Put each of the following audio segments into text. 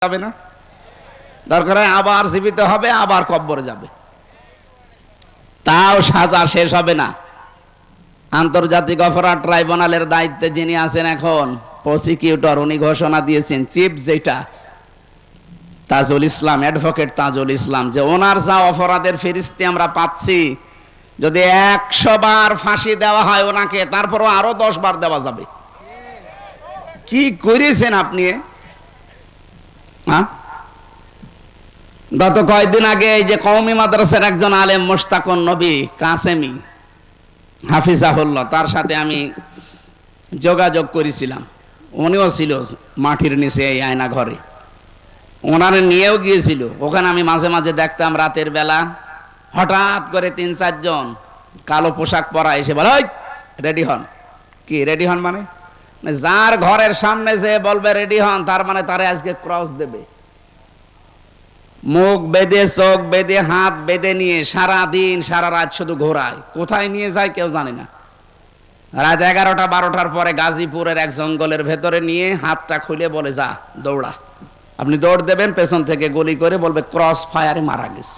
যাবে না, দরকার হয় আবার জীবিত হবে, আবার কব্বরে যাবে, তাও সাজা শেষ হবে না। আন্তর্জাতিক অপরাধ ট্রাইব্যুনালের দায়িত্বে যিনি আছেন এখন প্রসিকিউটর, উনি ঘোষণা দিয়েছেন, চিফ যেটা তাজুল ইসলাম, অ্যাডভোকেট তাজুল ইসলাম, যে ওনার যা অপরাধের ফেরিস্তি আমরা পাচ্ছি, যদি 100 বার ফাঁসি দেওয়া হয় ওনাকে, তারপরও আরো 10 বার দেওয়া যাবে। কি করেছেন আপনি? গত কয়েকদিন আগে এই যে কওমি মাদ্রাসার একজন আলেম মোশতাকুন নবী কাসেমি হাফিজাহুল্লাহ, তার সাথে আমি যোগাযোগ করেছিলাম। উনিও ছিল মাটির নিচে এই আয়না ঘরে, ওনারে নিয়েও গিয়েছিল। ওখানে আমি মাঝে মাঝে দেখতাম রাতের বেলা হঠাৎ করে 3-4 জন কালো পোশাক পরা এসে বলে, ওই রেডি হন। কি রেডি হন মানে? যার ঘরের সামনে যে বলবে রেডি হন, তার মানে তারে আজকে ক্রস দেবে। মুখ বেঁধে, চোখ বেঁধে, হাত বেঁধে নিয়ে সারা দিন সারা রাত শুধু ঘোরায়। কোথায় নিয়ে যায় কেউ জানে না। রাত 11টা-12টার পরে গাজীপুরের এক জঙ্গলের ভেতরে নিয়ে হাতটা খুলে বলে, যা দৌড়া। আপনি দৌড় দেবেন, পেছন থেকে গুলি করে বলবে ক্রস ফায়ারে মারা গেছে।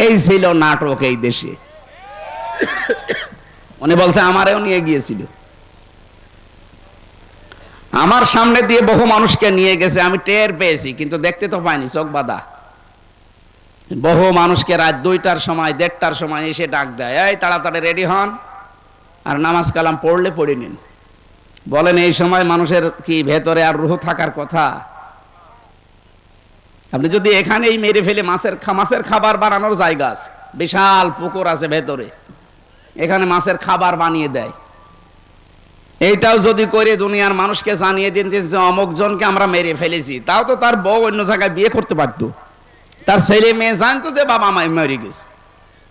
এই ছিল নাটক এই দেশে। উনি বলছে আমারেও নিয়ে গিয়েছিল, আমার সামনে দিয়ে বহু মানুষকে নিয়ে গেছে, আমি টের পেয়েছি, কিন্তু দেখতে তো পাইনি, চোখ বাঁধা। বহু মানুষকে রাত 2টার সময় 1:30টার সময় এসে ডাক দেয়, এই তাড়াতাড়ি রেডি হন আর নামাজ কালাম পড়লে পড়ে নিন। বলেন এই সময় মানুষের কি ভেতরে আর রূহ থাকার কথা? আপনি যদি এখানেই মেরে ফেলে মাছের খাবার বানানোর জায়গা আছে, বিশাল পুকুর আছে ভেতরে, এখানে মাছের খাবার বানিয়ে দেয়। এইটাও যদি করে দুনিয়ার মানুষকে জানিয়ে দিন যে অমুক জনকে আমরা মেরে ফেলেছি, তাও তো তার বউ অন্য জায়গায় বিয়ে করতে পারতো, তার ছেলে মেয়ে জানতো যে বাবা মা মরে গেছে।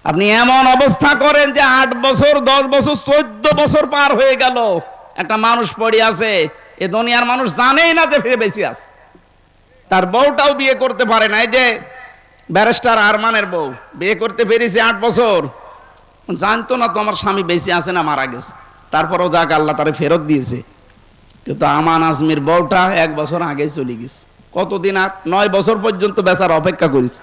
আপনি এমন অবস্থা করেন যে 8 বছর 10 বছর 14 বছর পার হয়ে গেল, একটা মানুষ পড়ে আছে, এ দুনিয়ার মানুষ জানেই না যে ফিরে বেঁচে আছে, তার বউটাও বিয়ে করতে পারে না। এই যে ব্যারিস্টার আরমানের বউ বিয়ে করতে পেরেছে 8 বছর, জানতো না তো আমার স্বামী বেঁচে আছে না মারা গেছে, তারপরেও যাক আল্লাহ তারে ফেরত দিয়েছে। কিন্তু আমান আজমির বউটা 1 বছর আগে চলে গেছে। কতদিন? আর 9 বছর পর্যন্ত বেচার অপেক্ষা করেছে।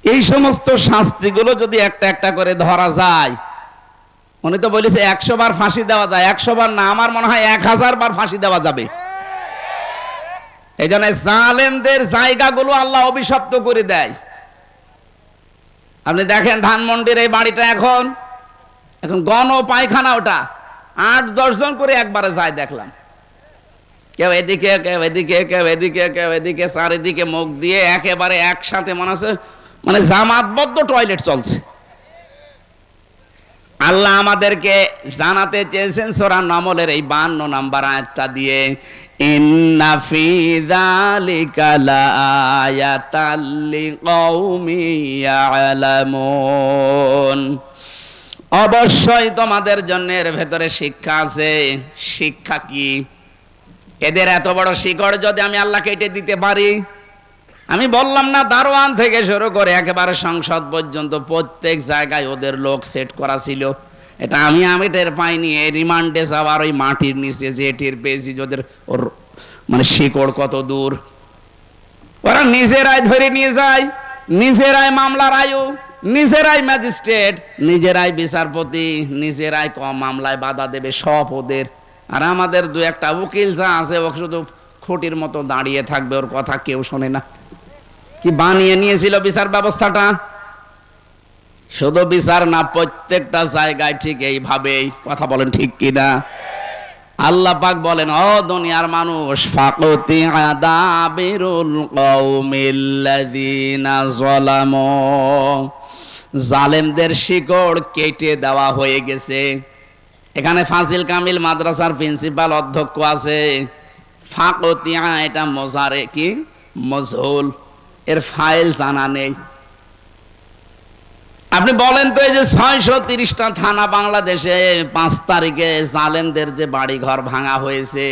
এই সমস্ত শাস্তিগুলো যদি একটা একটা করে ধরা যায়, উনি তো বলেছে 100 বার ফাঁসি দেওয়া যায়। 100 বার না, আমার মনে হয় 1000 বার ফাঁসি দেওয়া যাবে। এই জন্য জালেমদের জায়গাগুলো আল্লাহ অভিশপ্ত করে দেয়। আপনি দেখেন ধানমন্ডির এই বাড়িটা এখন গণ পায়খানা, ওটা 8-10 জন করে একবারে যায় দেখলাম, কেউ এদিকে কেউ এদিকে কেউ এদিকে কেউ এদিকে, চারিদিকে মুখ দিয়ে একেবারে একসাথে মনে আছে মানে জামাতবদ্ধ টয়লেট চলছে। আল্লাহ আমাদেরকে জানাতে চেয়েছেন সূরা নামলের এই 52 নম্বর আয়াতটা দিয়ে, ইন্না ফি যালিকা লাআয়াতাল লিকাউমি ইয়ালামুন, অবশ্যই তোমাদের জন্য এর ভেতরে শিক্ষা আছে। শিক্ষা কি? এদের এত বড় শিকড় যদি আমি আল্লাহ কেটে দিতে পারি, আমি বললাম না দারোয়ান থেকে শুরু করে একেবারে সংসদ পর্যন্ত প্রত্যেক জায়গায় ওদের লোক সেট করা ছিল। এটা আমি টের পাইনি, এই রিমান্ডে যাওয়ার ওই মাটির নিচে যে টের পেয়েছি ওদের ওর মানে শিকড় কত দূর। ওরা নিজেরাই ধরে নিয়ে যায়, নিজেরাই মামলার আয়ু, নিজেরাই ম্যাজিস্ট্রেট, নিজেরাই বিচারপতি, নিজেরাই মামলায় বাধা দেবে, সব ওদের। আর আমাদের 2-1টা উকিল যা আছে, ও শুধু খুঁটির মতো দাঁড়িয়ে থাকবে, ওর কথা কেউ শোনে না। কি বানিয়ে নিয়েছিল বিচার ব্যবস্থাটা? শুধু বিচার না, প্রত্যেকটা জায়গায় ঠিক এইভাবেই। কথা বলেন ঠিক কিনা? আল্লাহ পাক বলেন, ও দুনিয়ার মানুষ, ফাকুতি আদাবিরুল কওমিল্লাযিনা যালামু, জালেমদের শিকড় কেটে দেওয়া হয়ে গেছে। এখানে ফাজিল কামিল মাদ্রাসার প্রিন্সিপাল অধ্যক্ষ আছে। ফাকুতিয়া এটা মোজারে কি মজহুল, এর ফাইল জানা নেই। আপনি বলেন তো, এই যে 630টা থানা বাংলাদেশে 5 তারিখে জালেমদের যে বাড়ি ঘর ভাঙা হয়েছে,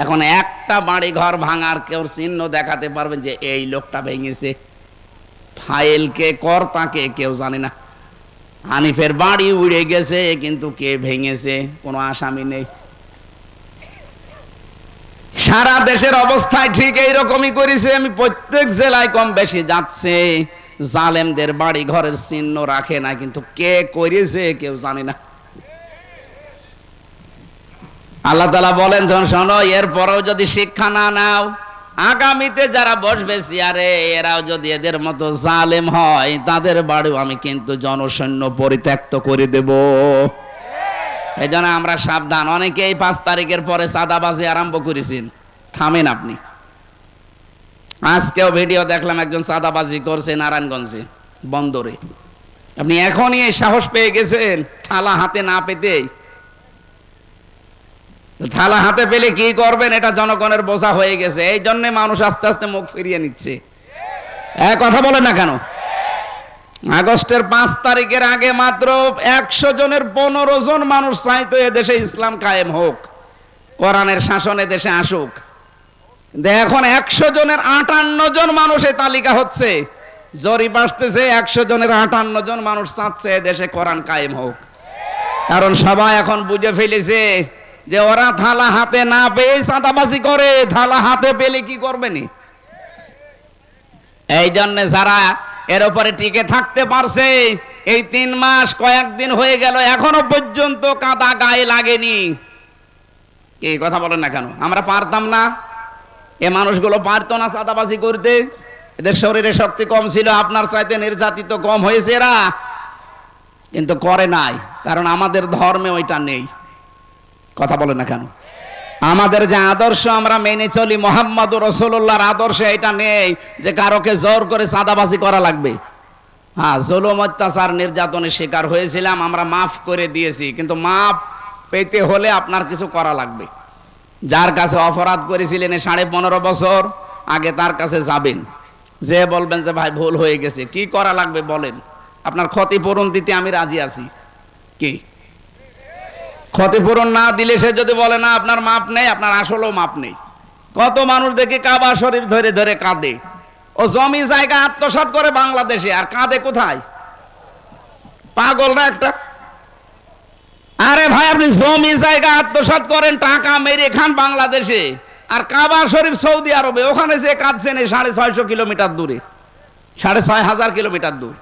এখন একটা বাড়ি ঘর ভাঙার কেউ চিহ্ন দেখাতে পারবেন যে এই লোকটা ভেঙেছে? ফাইল কে কর্তাকে কেউ জানে না। হানিফের বাড়ি উড়ে গেছে, কিন্তু কে ভেঙেছে কোনো আসামি নেই। সারা দেশের অবস্থায় ঠিক এইরকমই করেছে। আমি প্রত্যেক জেলায় কম বেশি যাচ্ছে, জালেমদের বাড়ি ঘরের চিহ্ন রাখে না, কিন্তু কে করেছে কেউ জানে না। আল্লাহ তাআলা বলেন, যখন শোনো, এরপরেও যদি শিক্ষা না নাও, আগামীতে যারা বসবে চেয়ারে এরাও যদি এদের মতো জালেম হয়, তাদের বাড়িও আমি কিন্তু জনসৈন্য পরিত্যক্ত করে দেব। এই জন্য আমরা সাবধান। অনেকেই 5 তারিখের পরে চাঁদাবাজি আরম্ভ করেছেন, থামেন আপনি। আজকেও ভিডিও দেখলাম, একজন চাঁদাবাজি করছে নারায়ণগঞ্জে বন্দরে। আপনি এখনই এই সাহস পেয়ে গেছেন থালা হাতে না পেতেই। থালা হাতে পেলে কি করবেন, এটা জনগণের বোঝা হয়ে গেছে। এই জন্য মানুষ আস্তে আস্তে মুখ ফিরিয়ে নিচ্ছে। কথা বলে না কেন? আগস্টের 5 তারিখের আগে মাত্র 100 জনের 15 জন মানুষ চাইতো এদেশে ইসলাম কায়েম হোক, কোরআনের শাসনে দেশে আসুক। এখন 100 জনের 58 জন মানুষ এই তালিকা হচ্ছে। জরিপ আসতেছে 100 জনের 58 জন মানুষ চাচ্ছে দেশে কোরআন কায়েম হোক। কারণ সবাই এখন বুঝে ফেলেছে যে ওরা থালা হাতে না পেয়ে চাঁদাবাজি করে, থালা হাতে পেলে কি করবেনি। এই জন্য যারা এর উপরে টিকে থাকতে পারছে, এই 3 মাস কয়েকদিন হয়ে গেল এখনো পর্যন্ত কাদা গায়ে লাগেনি। কি কথা বলেন না কেন? আমরা পারতাম না? এ মানুষগুলো পারতো না চাঁদাবাজি করতে? এদের শরীরে শক্তি কম ছিল, আপনার চাইতে নির্যাতিত কম হয়েছে এরা, কিন্তু করে নাই। কারণ আমাদের ধর্মে ওইটা নেই। কথা বলেন না কেন? আমাদের যে আদর্শ আমরা মেনে চলি, মুহাম্মদুর রাসূলুল্লাহর আদর্শে এটা নেই যে কারোকে জোর করে চাঁদাবাজি করা লাগবে। হ্যাঁ, জুলুম অত্যাচার নির্যাতনের শিকার হয়েছিলাম, আমরা মাফ করে দিয়েছি, কিন্তু মাফ পেতে হলে আপনার কিছু করা লাগবে। যার কাছে অপরাধ করেছিলেন 15.5 বছর আগে, তার কাছে যাবেন, যে বলবেন যে ভাই ভুল হয়ে গেছে, কি করা লাগবে বলেন, আপনার ক্ষতিপূরণ দিতে আমি রাজি আছি। কি ক্ষতিপূরণ না দিলে সে যদি বলে না আপনার মাপ নেই, আপনার আসলেও মাপ নেই। কত মানুষ দেখি কাবা শরীফ ধরে ধরে কাঁদে। ও জমি জায়গা আত্মসাৎ করে বাংলাদেশে, আর কাঁদে কোথায়? পাগল না একটা? আরে ভাই, আপনি জমি জায়গা আত্মসাৎ করেন, টাকা মেরে খান বাংলাদেশে, আর কাবা শরীফ সৌদি আরবে, ওখানে যে কাঁদছেন 650 কিলোমিটার দূরে, 6,500 কিলোমিটার দূর।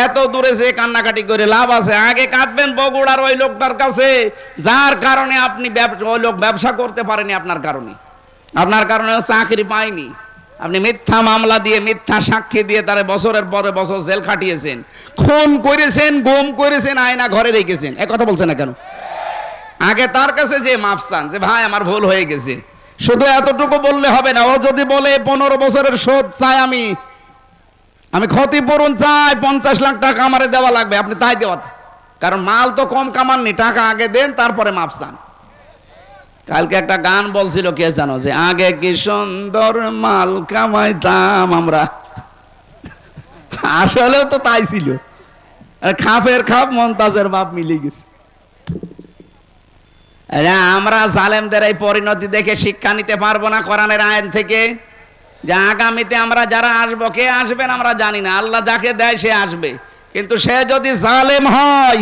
এত দূরে যে কান্নাকাটি করে লাভ আছে? আগে কাঁদবেন বগুড়ার ওই লোকটার কাছে, যার কারণে আপনি ওই লোক ব্যবসা করতে পারেনি, আপনার কারণে চাকরি পায়নি। আপনি মিথ্যা মামলা দিয়ে, মিথ্যা সাক্ষী দিয়ে তারে বছরের পরে বছর জেল খাটিয়েছেন, খুন করেছেন, গুম করেছেন, আয়না ঘরে রেখেছেন। এ কথা বলছেন না কেন? আগে তার কাছে যে মাফ চান, যে ভাই আমার ভুল হয়ে গেছে। শুধু এতটুকু বললে হবে না। ও যদি বলে 15 বছরের শোধ চাই, আমি ক্ষতিপূরণ চাই, 50 লাখ টাকা আমারে দেওয়া লাগবে, আপনি তাই দেওয়া। কারণ মাল তো কম কামাননি, টাকা আগে দেন, তারপরে মাপ চান। কালকে একটা গান বলছিল, কে জানো, যে আগে কি সুন্দর মাল কামাইতাম আমরা। আসলেও তো তাই ছিল। খাপের খাপ মন্তাজের বাপ মিলে গেছে। আমরা জালেমদের এই পরিণতি দেখে শিক্ষা নিতে পারবো না কোরআনের আইন থেকে? যে আগামীতে আমরা যারা আসবো, কে আসবেন আমরা জানি না, আল্লাহ যাকে দেয় সে আসবে। কিন্তু সে যদি জালেম হয়,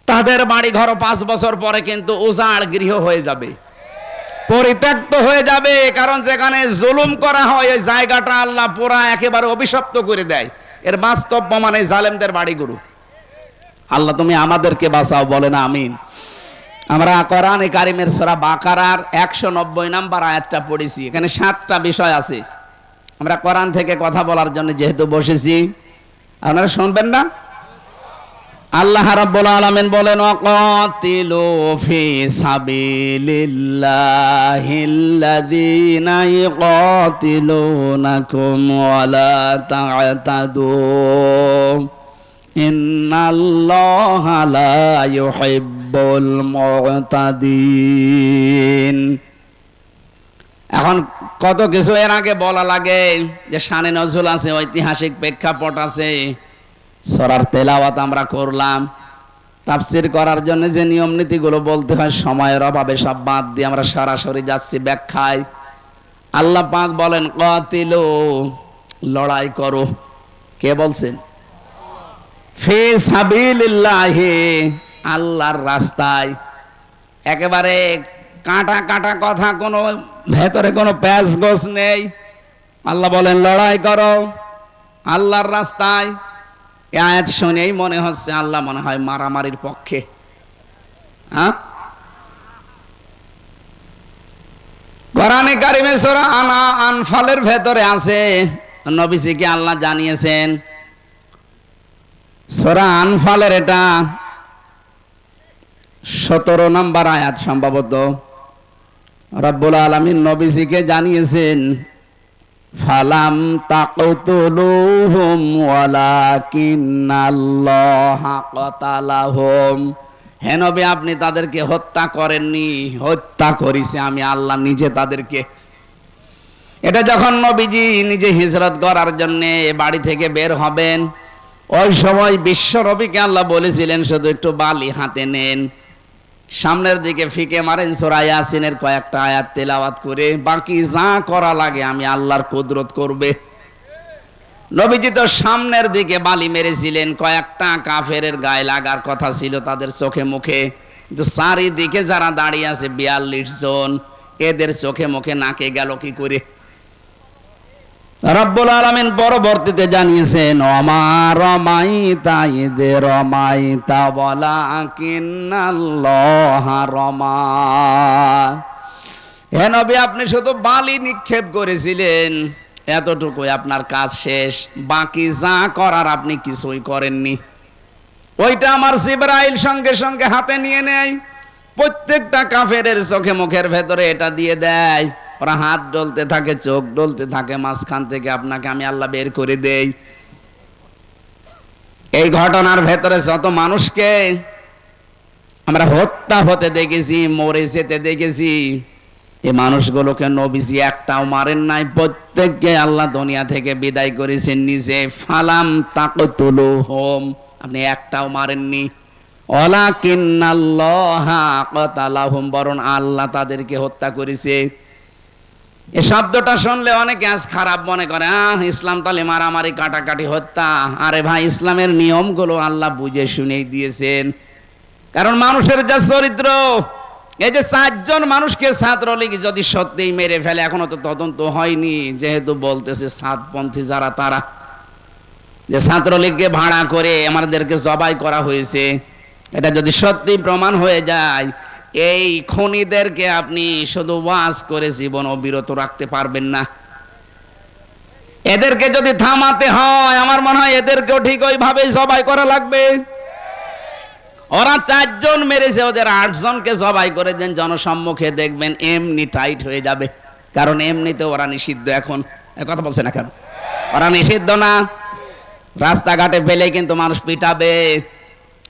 তাদের বাড়ি ঘর 5 বছর পরে কিন্তু উজাড় গৃহ হয়ে যাবে, পরিত্যক্ত হয়ে যাবে। কারণ যেখানে জুলুম করা হয়, এই জায়গাটা আল্লাহ পুরা একেবারে অভিশপ্ত করে দেয়। এর বাস্তব প্রমাণ এই জালেমদের বাড়িগুলো। আল্লাহ তুমি আমাদেরকে বাঁচাও, বলেন আমিন। আমরা কোরআনে কারিমের সূরা বাকারার 190 নম্বর আয়াতটা পড়েছি। এখানে 7টা বিষয় আছে। আমরা কোরআন থেকে কথা বলার জন্য যেহেতু বসেছি, আপনারা শুনবেন না? আল্লাহ রাব্বুল আলামিন বলেন, ওয়াকাতিলু ফি সাবিলিল্লাহিল্লাযীনা ইউকাতিলুনাকুম ওয়া লা তা'তাদু ইন্নাল্লাহা লা ইউহিব্বুল মু'তাদিন। এখন কত কিছু এর আগে বলা লাগে, যে শানে নজরুল আছে, ঐতিহাসিক প্রেক্ষাপট আছে। সূরার তেলাওয়াত আমরা করলাম, তাফসীর করার জন্য যে নিয়ম নীতিগুলো বলতে হয়, সময়ের অভাবে সব বাদ দিয়ে আমরা সরাসরি যাচ্ছি ব্যাখ্যায়। আল্লাহ পাক বলেন, কাতিলু, লড়াই করো। কে বলছেন? ফি সাবিলিল্লাহি, আল্লাহর রাস্তায়। একেবারে কাটা কাটা কথা, কোনো ভেতরে কোনো প্যাঁচ গোছ নেই। আল্লাহ বলেন লড়াই করো আল্লাহর রাস্তায়। এই আয়াত শুনেই মনে হচ্ছে আল্লাহ মনে হয় মারামারির পক্ষে। হ্যাঁ, কোরআনে কারিমে সূরা আনফালের ভেতরে আছে, নবীজিকে আল্লাহ জানিয়েছেন। সূরা আনফালের এটা 17 নম্বর আয়াত সম্ভবত। রব্বুল আলামিন নবীজিকে জানিয়েছেন, ফালাম তাকতুলুহুম ওয়ালাকিন্নাল্লাহা কাতালাহুম। হে নবী, আপনি তাদেরকে হত্যা করেননি, হত্যা করেছি আমি আল্লাহ নিজে তাদেরকে। এটা যখন নবীজি নিজে হিজরত করার জন্য বাড়ি থেকে বের হবেন, ওই সময় বিশ্ব নবীকে আল্লাহ বলেছিলেন শুধু একটু বালি হাতে নেন, সামনের দিকে ফিকে মারেন, সূরা ইয়াসিনের কয়েকটা আয়াত তেলাওয়াত করে বাকি যা করা লাগে আমি আল্লাহর কুদরত করবে। নবীজি তো সামনের দিকে বালি মেরেছিলেন, কয়েকটা কাফেরের গায়ে লাগার কথা ছিল তাদের চোখে মুখে, কিন্তু চারিদিকে যারা দাঁড়িয়ে আছে 42 জন, এদের চোখে মুখে নাকে গেল কি করে? রব্বুল আলামিন পরবর্তীতে জানিয়েছেন, ওমা রমাইতা ইয রমাইতা ওয়ালাকিন্নাল্লাহা রমা। হে নবী, আপনি শুধু বালি নিক্ষেপ করেছিলেন, এতটুকুই আপনার কাজ শেষ, বাকি যা করার আপনি কিছুই করেননি। ওইটা আমার জিবরাইল সঙ্গে সঙ্গে হাতে নিয়ে নেয়, প্রত্যেকটা কাফেরের চোখে মুখের ভেতরে এটা দিয়ে দেয়, ওরা হাত ডলতে থাকে, চোখ ডলতে থাকে, মাঝখান থেকে আপনাকে আমি আল্লাহ বের করে দেই। এই ঘটনার ভেতরে যত মানুষকে আমরা হত্যা হতে দেখেছি, মরে যেতে দেখেছি, এই মানুষগুলোকে নবীজি একটাও মারেন নাই, প্রত্যেককে আল্লাহ দুনিয়া থেকে বিদায় করেছেন নিজে। ফালাম তাকতুলুহুম, আপনি একটাও মারেননি। ওয়ালাকিন্নাল্লাহা কাতালাহুম, বরং আল্লাহ তাদেরকে হত্যা করেছে। এই শব্দটা শুনলে অনেকে আজ খারাপ মনে করে, ইসলাম তাহলে মারামারি কাটাকাটি হত্যা। আরে ভাই, ইসলামের নিয়মগুলো আল্লাহ বুঝে শুনেই দিয়েছেন। কারণ মানুষের যা চরিত্র, এই যে 4 জন মানুষকে ছাত্রলীগ যদি সত্যিই মেরে ফেলে, এখনো তো তদন্ত হয়নি, যেহেতু বলতেছে সাতপন্থী যারা, তারা যে ছাত্রলীগকে ভাড়া করে আমাদেরকে জবাই করা হয়েছে, এটা যদি সত্যি প্রমাণ হয়ে যায়, এই খুনিদেরকে আপনি শুধু ওয়াজ করে জীবন অবিরত রাখতে পারবেন না। এদেরকে যদি থামাতে হয়, আমার মনে হয় এদেরকেও ঠিক ওইভাবেই জবাই করা লাগবে। ওরা 4 জন মেরেছে, ওদের 8 জনকে জবাই করে দেন জনসম্মুখে, দেখবেন এমনি টাইট হয়ে যাবে। কারণ এমনিতে ওরা নিষিদ্ধ। এখন কথা বলছে না কেন? ওরা নিষিদ্ধ না, রাস্তাঘাটে ফেলে কিন্তু মানুষ পিটাবে।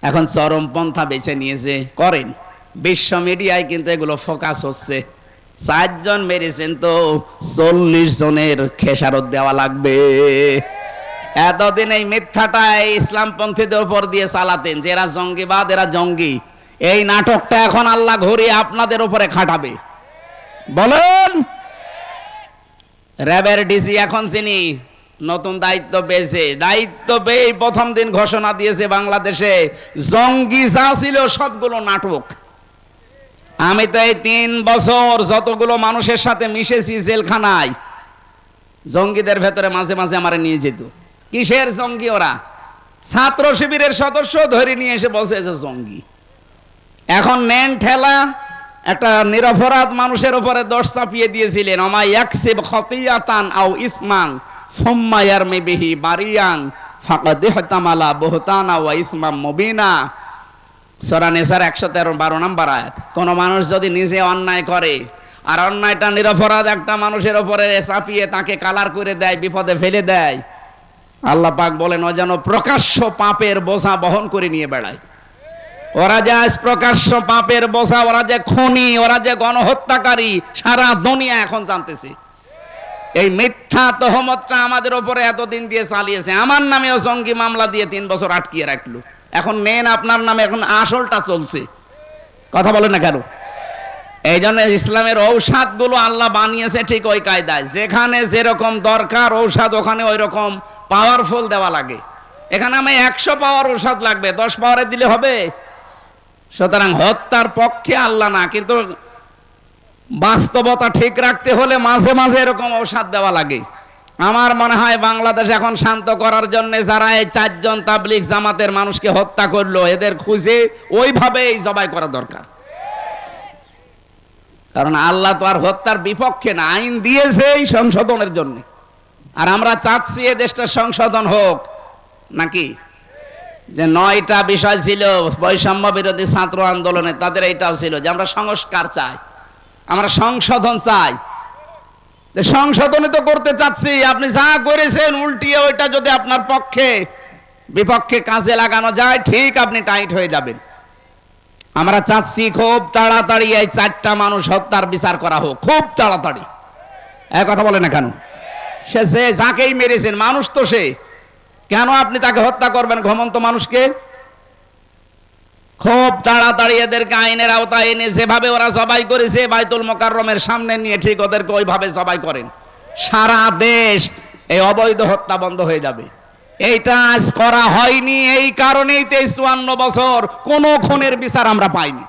এখন চরমপন্থা বেছে নিয়েছে, করেন। বিশ্ব মিডিয়ায় কিন্তু এগুলো ফোকাস হচ্ছে। 4 জন মেরেছেন তো 40 জনের খেসারত দেওয়া লাগবে। এতদিন এই মিথ্যাটাই ইসলামপন্থীদের উপর দিয়ে চালাতেন, যে এরা জঙ্গিবাদ, এরা জঙ্গি। এই নাটকটা এখন আল্লাহ ঘুরিয়ে আপনাদের উপরে খাটাবে। বলেন, র্যাবের ডিসি এখন চিনি নতুন দায়িত্ব পেয়েছে, দায়িত্ব পেয়ে প্রথম দিন ঘোষণা দিয়েছে বাংলাদেশে জঙ্গি যা ছিল সবগুলো নাটক। আমি তো এই 3 বছর যতগুলো মানুষের সাথে মিশেছি জেলখানায়, জঙ্গিদের ভেতরে মাঝে মাঝে আমার নিয়ে যেত। কিসের জঙ্গি? ওরা ছাত্র শিবিরের সদস্য ধরে নিয়ে এসে বলছে যে জঙ্গি। এখন নেন ঠেলা, একটা নিরপরাধ মানুষের উপরে দোষ চাপিয়ে দিয়েছিলেন, ওমা ইয়াকসিব খতিয়াতান আও ইসমান সুম্মা ইয়ারমি বিহি বারিয়ান ফাকাদ ইহতামালা বুহতানা ওয়া ইসমাম মুবিনা। সূরা নিসার 113 নম্বর আয়াত। কোন মানুষ যদি নিজে অন্যায় করে আর অন্যায়টা নিরপরাধ একটা মানুষের উপরে চাপিয়ে তাকে কালার করে দেয়, বিপদে ফেলে দেয়, আল্লাহ পাক বলেন ও যেন প্রকাশ্য পাপের বোঝা বহন করে নিয়ে বেড়ায়। ওরা যে আজ প্রকাশ্য পাপের বোঝা, ওরা যে খুনি, ওরা যে গণহত্যাকারী, সারা দুনিয়া এখন জানতেছে। এই মিথ্যা তহমতটা আমাদের উপরে এতদিন দিয়ে চালিয়েছে। আমার নামেও জঙ্গি মামলা দিয়ে 3 বছর আটকিয়ে রাখলো। এখন নেন আপনার নামে, এখন আসলটা চলছে। কথা বলেন না কেন? এই জন্য ইসলামের ঔষধগুলো আল্লাহ বানিয়েছে ঠিক ওই কায়দায়, যেখানে যেরকম দরকার ঔষধ ওখানে ওই রকম পাওয়ারফুল দেওয়া লাগে। এখানে আমি 100 পাওয়ার ঔষধ লাগবে, 10 পাওয়ারে দিলে হবে? সুতরাং হত্যার পক্ষে আল্লাহ না, কিন্তু বাস্তবতা ঠিক রাখতে হলে মাঝে মাঝে এরকম ঔষধ দেওয়া লাগে। আমার মনে হয় বাংলাদেশ এখন শান্ত করার জন্য যারা এই 4 জন তাবলিগ জামাতের মানুষকে হত্যা করলো, এদের খুঁজে ওইভাবেই জবাই করা দরকার। কারণ আল্লাহ তো আর হত্যার বিপক্ষে না, আইন দিয়েছে এই সংশোধনের জন্য। আর আমরা চাচ্ছি এ দেশটা সংশোধন হোক নাকি? যে 9টা বিষয় ছিল বৈষম্য বিরোধী ছাত্র আন্দোলনে, তাদের এইটাও ছিল যে আমরা সংস্কার চাই, আমরা সংশোধন চাই। যে সংশোধনে তো করতে চাচ্ছি, আপনি যা করেছেন উল্টিয়ে ওইটা যদি আপনার পক্ষে বিপক্ষে কাজে লাগানো যায়, ঠিক আপনি টাইট হয়ে যাবেন। আমরা চাচ্ছি খুব তাড়াতাড়ি এই 4টা মানুষ হত্যার বিচার করা হোক, খুব তাড়াতাড়ি। এক কথা বলে না কেন? সে যাকেই মেরেছেন মানুষ তো সে, কেন আপনি তাকে হত্যা করবেন ঘুমন্ত মানুষকে? খুব তাড়াতাড়ি এদেরকে আইনের আওতায় এনে যেভাবে ওরা জবাই করেছে বাইতুল মোকাররমের সামনে নিয়ে ঠিক ওদেরকে ওইভাবে জবাই করেন। সারা দেশ এই অবৈধ হত্যা বন্ধ হয়ে যাবে। এইটা আজ করা হয়নি, এই কারণেই 53 বছর কোনো খুনের বিচার আমরা পাইনি।